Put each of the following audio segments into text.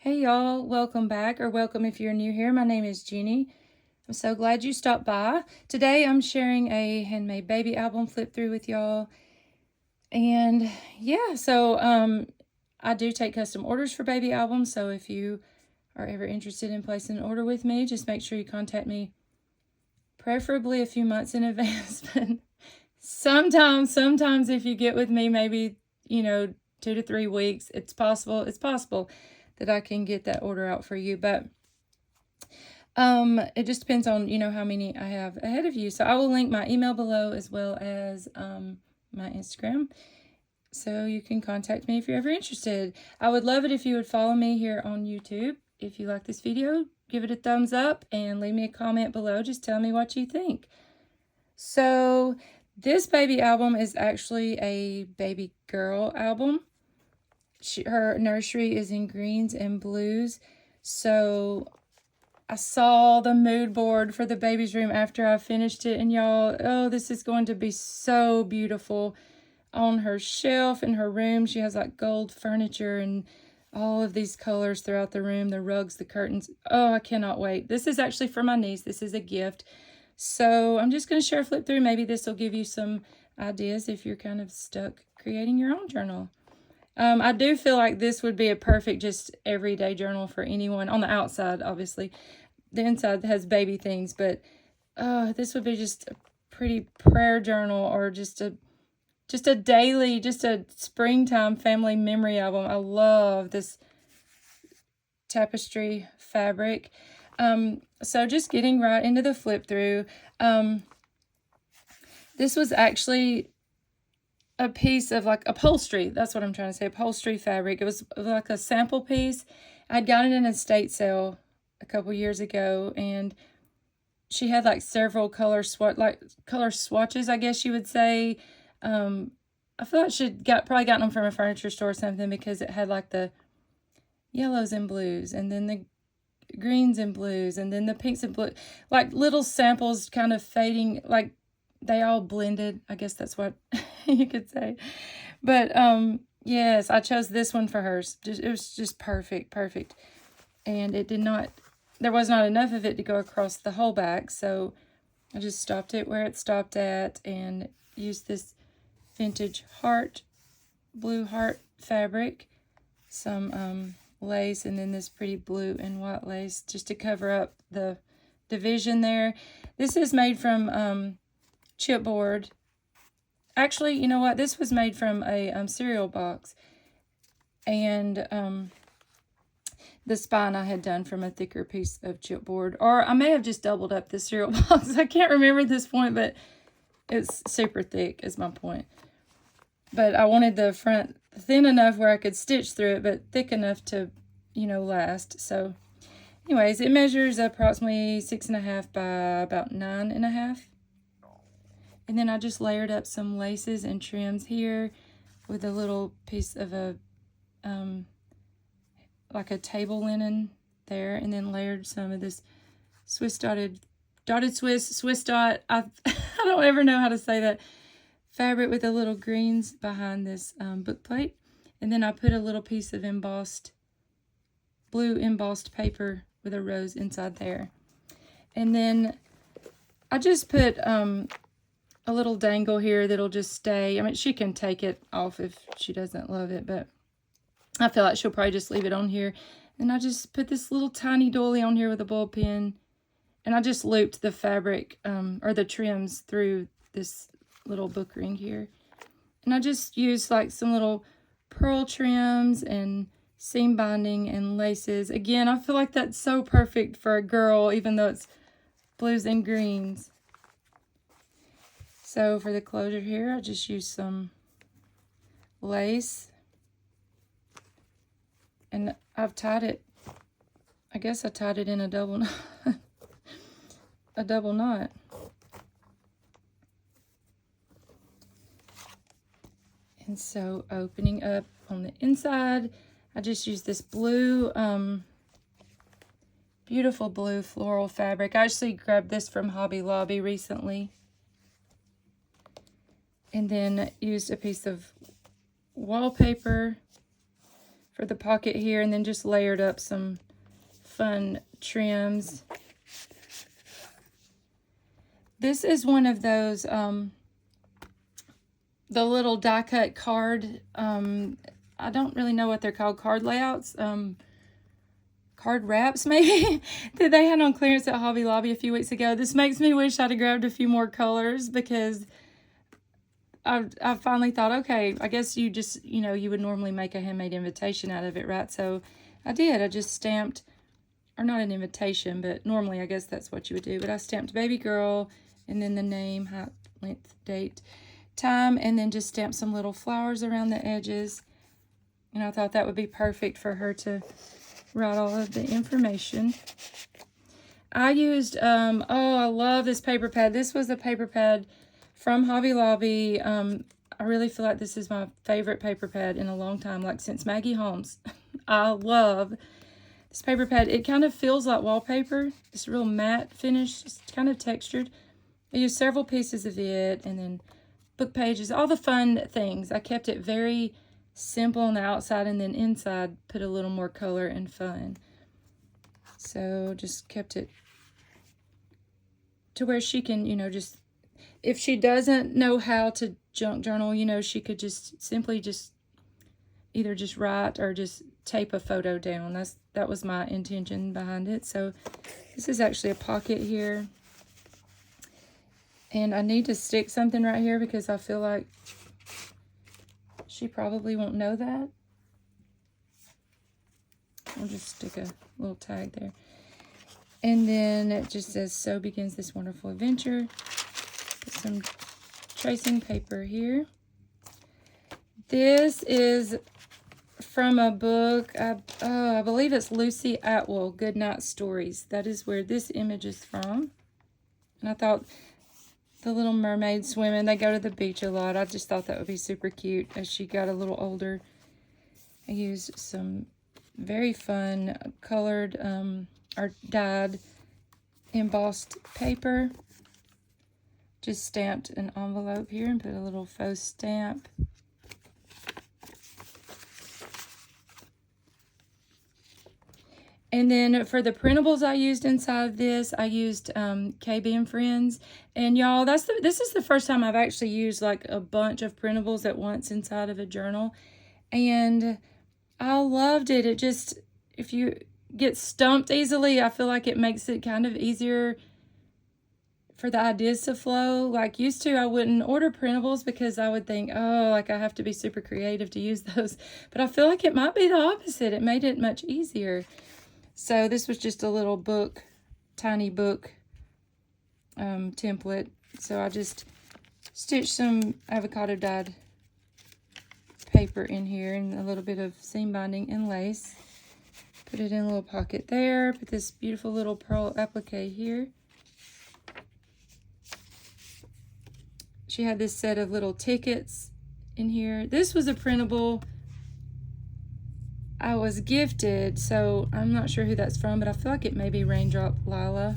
Hey y'all, welcome back, or welcome if you're new here. My name is Jeannie. I'm so glad you stopped by. Today I'm sharing a handmade baby album flip through with y'all. And yeah, so I do take custom orders for baby albums, so if you are ever interested in placing an order with me, just make sure you contact me preferably a few months in advance. But sometimes if you get with me, maybe 2 to 3 weeks, it's possible that I can get that order out for you. But it just depends on how many I have ahead of you. So I will link my email below, as well as my Instagram, so you can contact me if you're ever interested. I would love it if you would follow me here on YouTube. If you like this video, give it a thumbs up and leave me a comment below. Just tell me what you think. So this baby album is actually a baby girl album. Her nursery is in greens and blues. So I saw the mood board for the baby's room after I finished it, and y'all, oh, this is going to be so beautiful on her shelf in her room. She has like gold furniture and all of these colors throughout the room, the rugs, the curtains. Oh, I cannot wait. This is actually for my niece. This is a gift. So I'm just going to share a flip through. Maybe this will give you some ideas if you're kind of stuck creating your own journal. I do feel like this would be a perfect just everyday journal for anyone. On the outside, obviously. The inside has baby things, but this would be just a pretty prayer journal, or just a daily, just a springtime family memory album. I love this tapestry fabric. So just getting right into the flip through. This was actually a piece of like upholstery. That's what I'm trying to say. Upholstery fabric. It was like a sample piece. I'd gotten it in an estate sale a couple years ago, and she had like several color swatches, I guess you would say. I feel like she'd probably gotten them from a furniture store or something, because it had like the yellows and blues, and then the greens and blues, and then the pinks and blue, like little samples kind of fading, like they all blended. I guess that's what you could say. But yes, I chose this one for hers. It was just perfect. And there was not enough of it to go across the whole back, so I just stopped it where it stopped at and used this vintage blue heart fabric, some lace, and then this pretty blue and white lace just to cover up the division there. This is made from chipboard. Actually, you know what? This was made from a cereal box, and the spine I had done from a thicker piece of chipboard, or I may have just doubled up the cereal box. I can't remember at this point, but it's super thick is my point. But I wanted the front thin enough where I could stitch through it, but thick enough to, last. So anyways, it measures approximately 6.5 by about 9.5. And then I just layered up some laces and trims here with a little piece of like a table linen there, and then layered some of this Swiss dotted Swiss dot. I don't ever know how to say that fabric, with the little greens behind this book plate. And then I put a little piece of blue embossed paper with a rose inside there. And then I just put a little dangle here that'll just stay. I mean, she can take it off if she doesn't love it, but I feel like she'll probably just leave it on here. And I just put this little tiny doily on here with a ball pin, and I just looped the fabric or the trims through this little book ring here. And I just used like some little pearl trims and seam binding and laces. Again, I feel like that's so perfect for a girl, even though it's blues and greens. So for the closure here, I just used some lace, and I've tied it, I guess I tied it in a double knot. A double knot. And so opening up on the inside, I just used this blue, beautiful blue floral fabric. I actually grabbed this from Hobby Lobby recently. And then used a piece of wallpaper for the pocket here, and then just layered up some fun trims. This is one of those, the little die cut card, I don't really know what they're called, card layouts, card wraps maybe, that they had on clearance at Hobby Lobby a few weeks ago. This makes me wish I'd have grabbed a few more colors, because I finally thought, okay, I guess you just, you know, you would normally make a handmade invitation out of it, right? So I did. I just stamped, or not an invitation, but normally I guess that's what you would do. But I stamped baby girl, and then the name, height, length, date, time, and then just stamped some little flowers around the edges. And I thought that would be perfect for her to write all of the information. I used, oh, I love this paper pad. This was a paper pad from Hobby Lobby. I really feel like this is my favorite paper pad in a long time, like since Maggie Holmes. I love this paper pad. It kind of feels like wallpaper. It's real matte finish. It's kind of textured. I used several pieces of it, and then book pages, all the fun things. I kept it very simple on the outside, and then inside put a little more color and fun. So just kept it to where she can, you know, just, if she doesn't know how to junk journal, you know, she could just simply just either just write or just tape a photo down. That was my intention behind it. So this is actually a pocket here. And I need to stick something right here because I feel like she probably won't know that. I'll just stick a little tag there. And then it just says, "So begins this wonderful adventure." Put some tracing paper here. This is from a book, I believe it's Lucy Atwell, Goodnight Stories. That is where this image is from. And I thought the little mermaid swimming, they go to the beach a lot. I just thought that would be super cute as she got a little older. I used some very fun colored or dyed embossed paper. Just stamped an envelope here and put a little faux stamp. And then for the printables I used inside of this, I used KB and Friends. And y'all, this is the first time I've actually used like a bunch of printables at once inside of a journal. And I loved it. It just, if you get stumped easily, I feel like it makes it kind of easier for the ideas to flow. Like used to, I wouldn't order printables because I would think, oh, like I have to be super creative to use those. But I feel like it might be the opposite. It made it much easier. So this was just a little book, tiny book template. So I just stitched some avocado dyed paper in here and a little bit of seam binding and lace. Put it in a little pocket there. Put this beautiful little pearl applique here. She had this set of little tickets in here. This was a printable I was gifted, so I'm not sure who that's from, but I feel like it may be Raindrop Lila.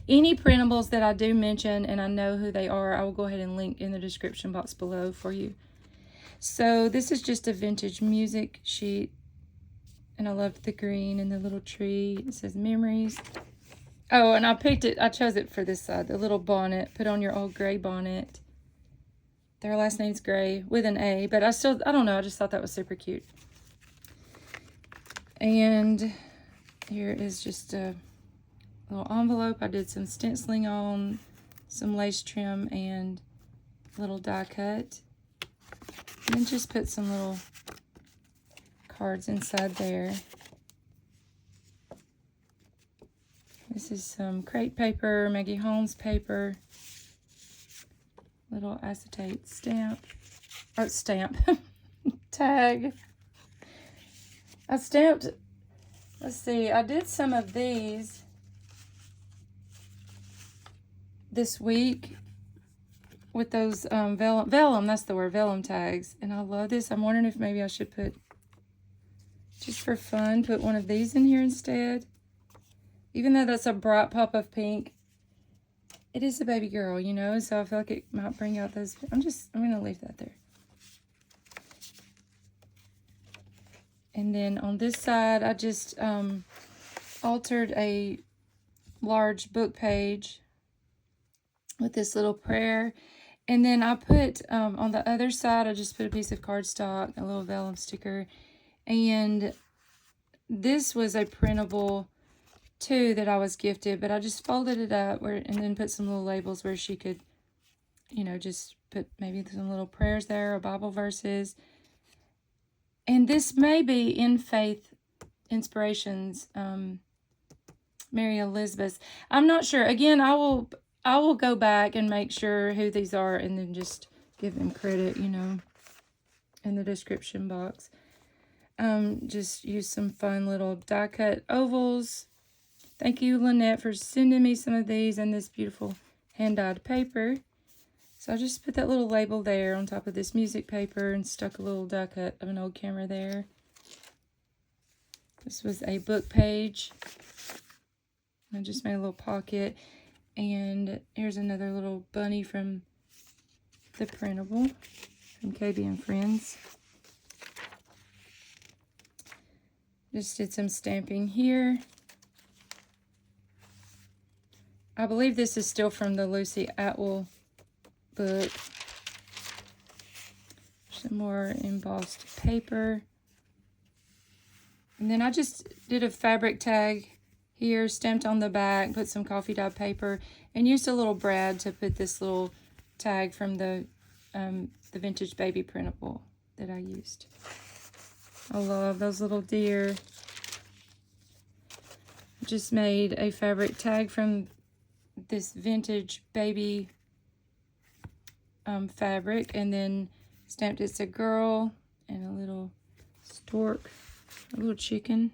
Any printables that I do mention and I know who they are, I will go ahead and link in the description box below for you. So this is just a vintage music sheet, and I loved the green and the little tree. It says memories. Oh, and I chose it for this side, the little bonnet. Put on your old gray bonnet. Their last name's Gray with an A, but I don't know, I just thought that was super cute. And here is just a little envelope. I did some stenciling on, some lace trim, and little die cut. And then just put some little cards inside there. This is some crepe paper, Maggie Holmes paper, little acetate stamp, or stamp, tag. I stamped, let's see, I did some of these this week with those vellum, that's the word, vellum tags. And I love this. I'm wondering if maybe I should put, just for fun, put one of these in here instead. Even though that's a bright pop of pink, it is a baby girl, you know, so I feel like it might bring out those. I'm going to leave that there. And then on this side, I just altered a large book page with this little prayer. And then I put, on the other side, I just put a piece of cardstock, a little vellum sticker. And this was a printable too that I was gifted, but I just folded it up and then put some little labels where she could, you know, just put maybe some little prayers there or Bible verses. And this may be In Faith Inspirations, Mary Elizabeth. I'm not sure. Again, I will go back and make sure who these are and then just give them credit, you know, in the description box. Just use some fun little die cut ovals. Thank you, Lynette, for sending me some of these and this beautiful hand-dyed paper. So I just put that little label there on top of this music paper and stuck a little die cut of an old camera there. This was a book page. I just made a little pocket. And here's another little bunny from the Printable from KB and Friends. Just did some stamping here. I believe this is still from the Lucy Atwell book. Some more embossed paper. And then I just did a fabric tag here, stamped on the back, put some coffee dye paper, and used a little brad to put this little tag from the vintage baby printable that I used. I love those little deer. Just made a fabric tag from this vintage baby fabric, and then stamped it's a girl and a little stork, a little chicken.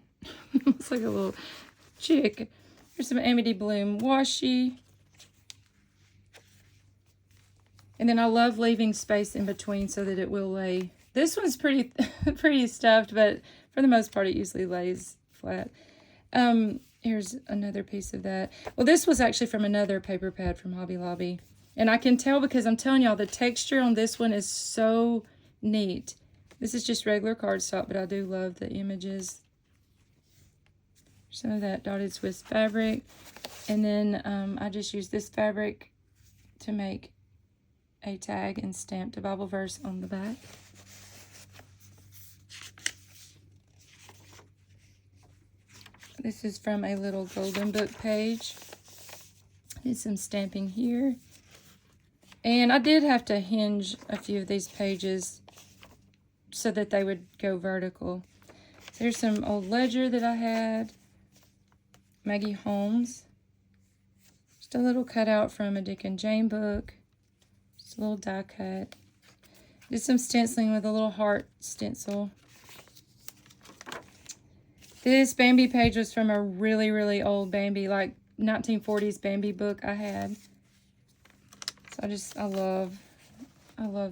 Looks like a little chick. Here's some Amity Bloom washi. And then I love leaving space in between so that it will lay. This one's pretty pretty stuffed, but for the most part it usually lays flat. Here's another piece of that. Well, this was actually from another paper pad from Hobby Lobby. And I can tell because I'm telling y'all, the texture on this one is so neat. This is just regular cardstock, but I do love the images. Some of that dotted Swiss fabric. And then I just used this fabric to make a tag and stamped a Bible verse on the back. This is from a little golden book page. Did some stamping here. And I did have to hinge a few of these pages so that they would go vertical. So here's some old ledger that I had. Maggie Holmes. Just a little cutout from a Dick and Jane book. Just a little die cut. Did some stenciling with a little heart stencil. This Bambi page was from a really, really old Bambi, like 1940s Bambi book I had. So I love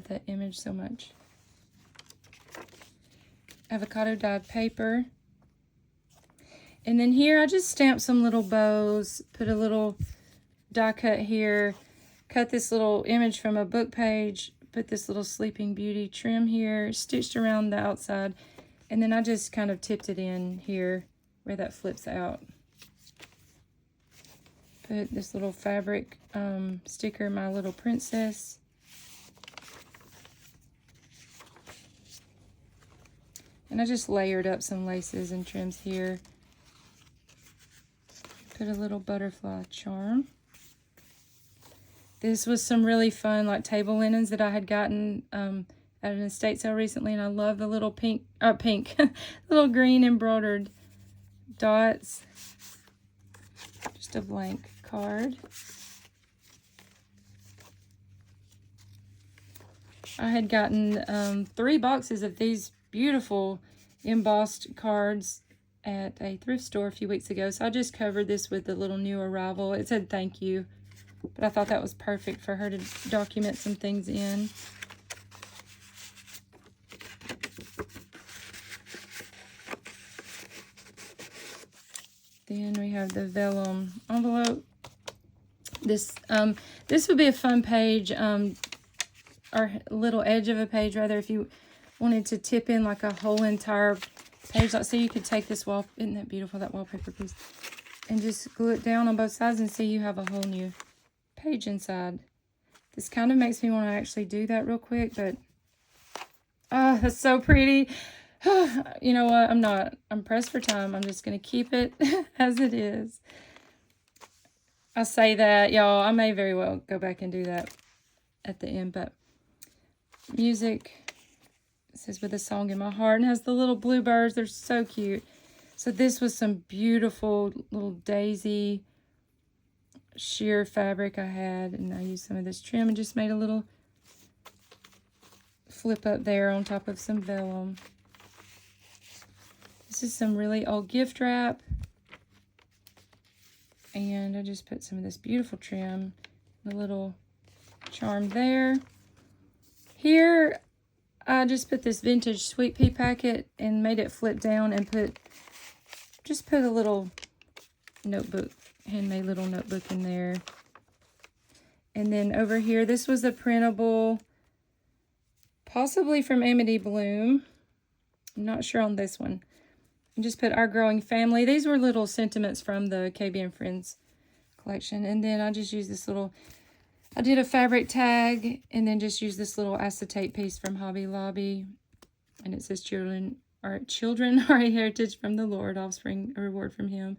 that image so much. Avocado dyed paper. And then here I just stamped some little bows, put a little die cut here, cut this little image from a book page, put this little Sleeping Beauty trim here, stitched around the outside, and then I just kind of tipped it in here where that flips out. Put this little fabric sticker, My Little Princess. And I just layered up some laces and trims here. Put a little butterfly charm. This was some really fun like table linens that I had gotten at an estate sale recently, and I love the little little green embroidered dots. Just a blank card. I had gotten 3 boxes of these beautiful embossed cards at a thrift store a few weeks ago, so I just covered this with the little new arrival. It said thank you, but I thought that was perfect for her to document some things in. Then we have the vellum envelope. This would be a fun page, or little edge of a page rather, if you wanted to tip in like a whole entire page. Like, so you could take this isn't that beautiful, that wallpaper piece, and just glue it down on both sides and see you have a whole new page inside. This kind of makes me want to actually do that real quick, but oh, that's so pretty. You know what? I'm pressed for time. I'm just going to keep it as it is. I say that, y'all, I may very well go back and do that at the end, but music, it says with a song in my heart, and has the little bluebirds. They're so cute. So this was some beautiful little daisy sheer fabric I had, and I used some of this trim and just made a little flip up there on top of some vellum. This is some really old gift wrap, and I just put some of this beautiful trim, a little charm there. Here I just put this vintage sweet pea packet and made it flip down and just put a little notebook, handmade little notebook in there. And then over here, this was a printable, possibly from Amity Bloom. I'm not sure on this one. And just put Our Growing Family. These were little sentiments from the KB and Friends collection. And then I just used this little, I did a fabric tag and then just used this little acetate piece from Hobby Lobby. And it says children are a heritage from the Lord, offspring a reward from him.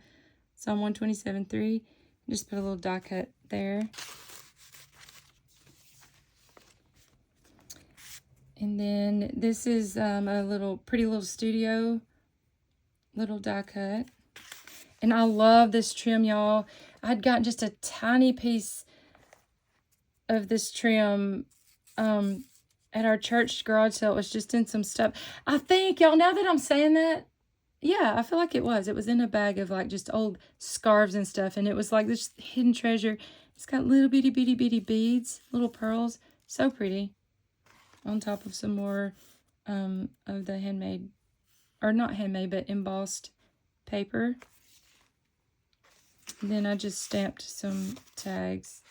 Psalm 127:3. Just put a little die cut there. And then this is a pretty little studio, little die cut. And I love this trim, y'all. I'd gotten just a tiny piece of this trim at our church garage sale. It was just in some stuff. I think, y'all, now that I'm saying that, yeah, I feel like it was. It was in a bag of like just old scarves and stuff. And it was like this hidden treasure. It's got little bitty beads, little pearls. So pretty. On top of some more of the handmade, or not handmade, but embossed paper. And then I just stamped some tags.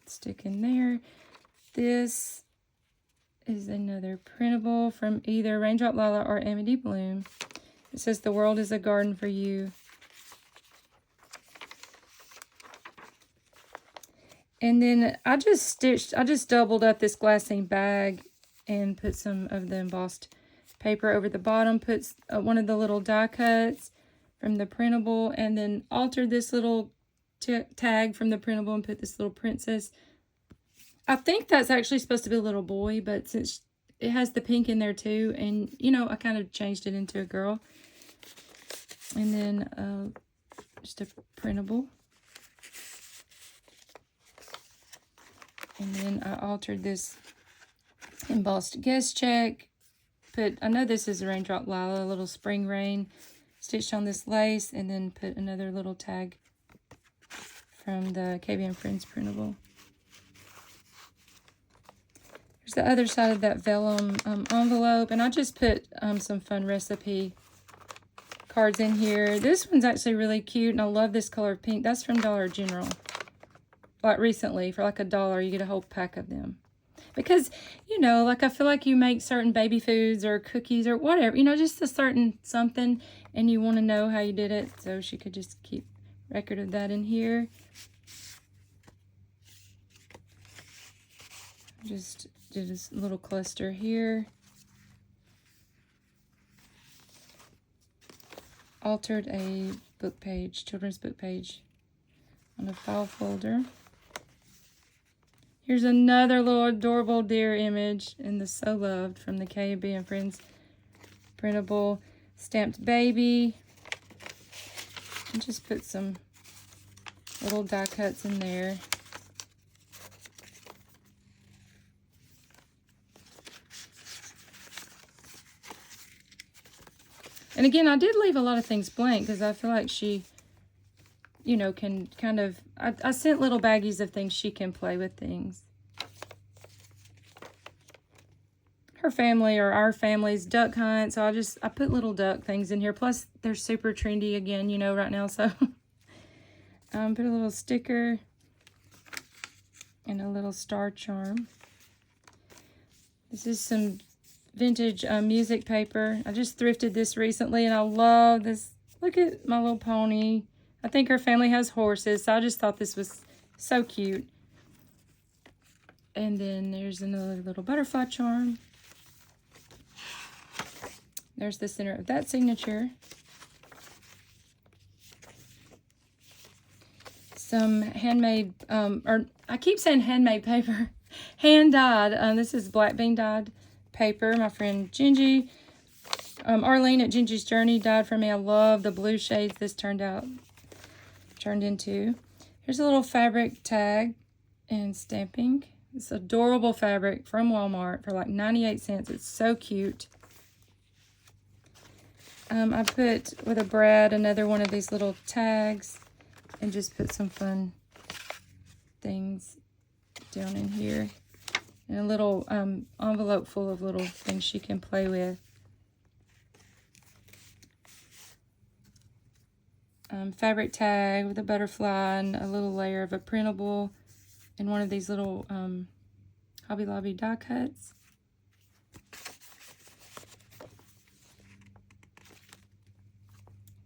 Stick in there. This is another printable from either Raindrop Lila or Amity Bloom. It says, "The world is a garden for you." And then I just doubled up this glassine bag and put some of the embossed paper over the bottom, put one of the little die cuts from the printable, and then altered this little tag from the printable and put this little princess. I think that's actually supposed to be a little boy, but since it has the pink in there too, and you know, I kind of changed it into a girl. And then just a printable. And then I altered this embossed guest check. I know this is a Raindrop Lila, a little spring rain. Stitched on this lace, and then put another little tag from the KB and Friends printable. There's the other side of that vellum envelope, and I just put some fun recipe cards in here. This one's actually really cute, and I love this color of pink. That's from Dollar General. Like recently, for like $1, you get a whole pack of them. Because, you know, like I feel like you make certain baby foods or cookies or whatever, you know, just a certain something, and you want to know how you did it. So she could just keep record of that in here. Just did this little cluster here. Altered a book page, children's book page on a file folder. Here's another little adorable deer image in the So Loved from the KB and Friends printable. Stamped baby. And just put some little die cuts in there. And again, I did leave a lot of things blank because I feel like she, you know, can kind of, I sent little baggies of things she can play with things. Her family or our family's duck hunt, so I put little duck things in here. Plus, they're super trendy again, you know, right now, so put a little sticker and a little star charm. This is some vintage music paper. I just thrifted this recently, and I love this. Look at my little pony. I think her family has horses, so I just thought this was so cute. And then there's another little butterfly charm. There's the center of that signature. Some handmade, or I keep saying handmade paper, hand dyed. This is black bean dyed paper. My friend Gingy, Arlene at Gingy's Journey dyed for me. I love the blue shades this turned into. Here's a little fabric tag and stamping. It's adorable fabric from Walmart for like 98 cents. It's so cute. I put with a brad another one of these little tags and just put some fun things down in here. And a little envelope full of little things she can play with. Fabric tag with a butterfly and a little layer of a printable and one of these little Hobby Lobby die cuts.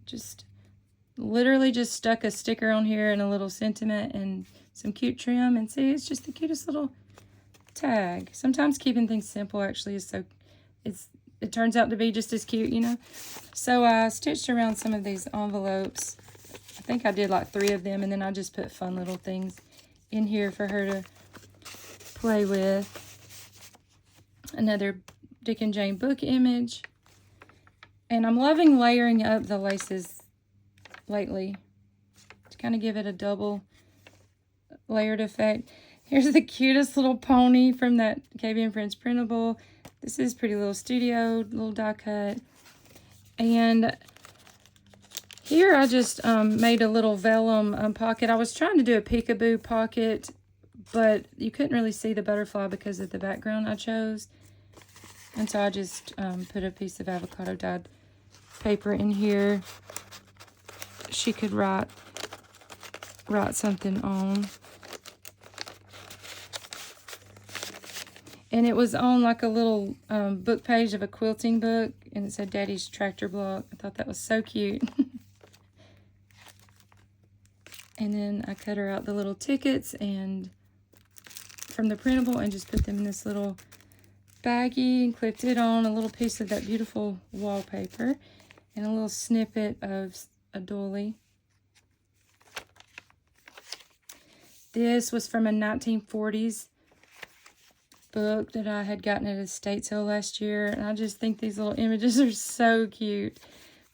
Just literally just stuck a sticker on here and a little sentiment and some cute trim, and see, it's just the cutest little tag. Sometimes keeping things simple actually is so, it turns out to be just as cute, you know. So I stitched around some of these envelopes. I think I did like 3 of them, and then I just put fun little things in here for her to play with. Another Dick and Jane book image. And I'm loving layering up the laces lately to kind of give it a double layered effect. Here's the cutest little pony from that KB & Friends printable. This is Pretty Little Studio, little die cut. And here I just made a little vellum pocket. I was trying to do a peekaboo pocket, but you couldn't really see the butterfly because of the background I chose. And so I just put a piece of avocado dyed paper in here. She could write something on. And it was on like a little book page of a quilting book, and it said Daddy's Tractor Block. I thought that was so cute. And then I cut her out the little tickets and from the printable and just put them in this little baggie and clipped it on a little piece of that beautiful wallpaper and a little snippet of a doily. This was from a 1940s book that I had gotten at a estate sale last year, and I just think these little images are so cute.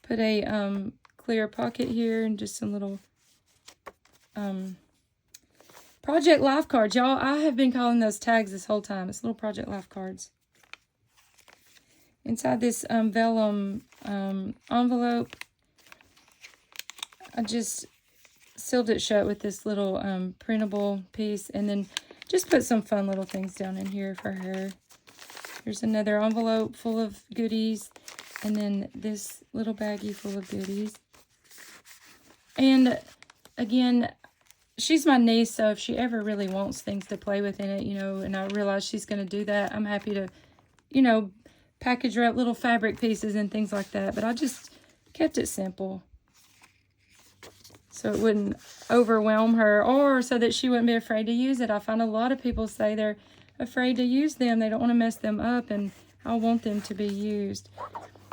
Put a clear pocket here and just some little Project Life cards. Y'all, I have been calling those tags this whole time. It's little Project Life cards. Inside this vellum envelope, I just sealed it shut with this little printable piece, and then just put some fun little things down in here for her. Here's another envelope full of goodies, and then this little baggie full of goodies. And again, she's my niece, so if she ever really wants things to play with in it, you know, and I realize she's going to do that, I'm happy to, you know, package her up little fabric pieces and things like that. But I just kept it simple so it wouldn't overwhelm her, or so that she wouldn't be afraid to use it. I find a lot of people say they're afraid to use them. They don't want to mess them up, and I want them to be used.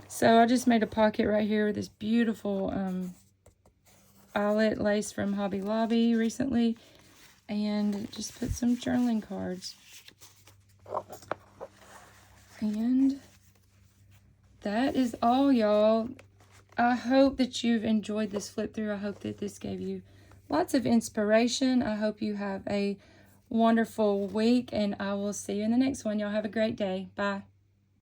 So I just made a pocket right here with this beautiful eyelet lace from Hobby Lobby recently, and just put some journaling cards. And that is all, y'all. I hope that you've enjoyed this flip through. I hope that this gave you lots of inspiration. I hope you have a wonderful week, and I will see you in the next one. Y'all have a great day. Bye.